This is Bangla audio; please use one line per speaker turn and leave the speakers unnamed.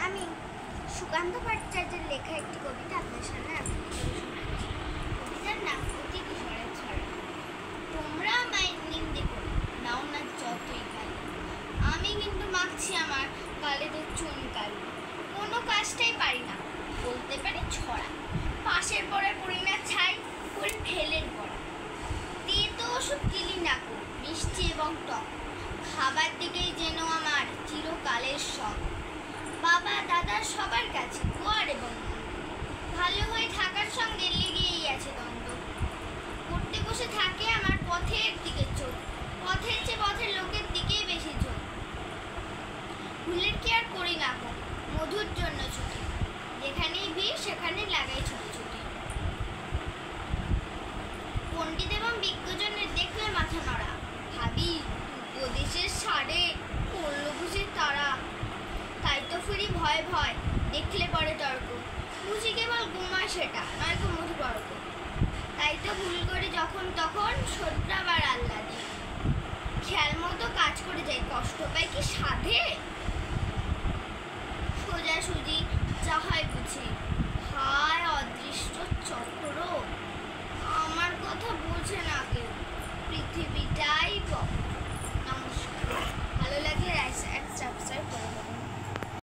আমি সুকান্ত ভট্টাচার্যের লেখা একটি কবিতা আপনার সামনে আবৃত্তি করে শোনাচ্ছি। কবিতার নাম অতি কিশোরের ছড়া। তোমরা আমায় নিন্দে করো, নাও না যতই গালি, আমি কিন্তু মাখছি আমার গালেতে চুনকালি। কোনো কাজটাই পারি না, বলতে পারি ছড়া। পাশের পড়ে পড়ি না ছাই, করি ফেলের পড়া। তেতো ওষুধ গিলি না কো, মিষ্টি এবং টক, খাবার দিকেই যেন আমার চিরকালের শখ। বাবা দাদা সবার কাছে গোয়ার এবং ভালো হয়ে থাকার সঙ্গে লেগেই আছে দ্বন্দ্ব। পড়তে বসে থাকে আমার পথের দিকে চোখ, পথের চেয়ে পথের লোকের দিকেই বেশি ঝোঁক। ভুলের কি আর করি না কো, মধুর জন্য ছুটি, যেখানেই ভিড় সেখানে লাগাই ছুটি। পণ্ডিত এবং বিজ্ঞজনের দেখলে মাথা নড়া, ভাবি উপদেশের সারে করলো বুঝি তারা। তাই তো ফিরি ভয় ভয়, দেখলে পরে তর্ক, বুঝি কেবল গুমা সেটা নয় গো মধুবর্গ। তাই তো ভুল করে যখন তখন শোধরাবার আল্লাহ দিয়ে, খেয়াল মতো কাজ করে যাই, কষ্ট পাই কি সাধে। সোজাসুজি যা হয় বুঝি, হায় অদৃষ্ট চক্র, আমার কথা বোঝে না কেউ, পৃথিবীটাই বক্র।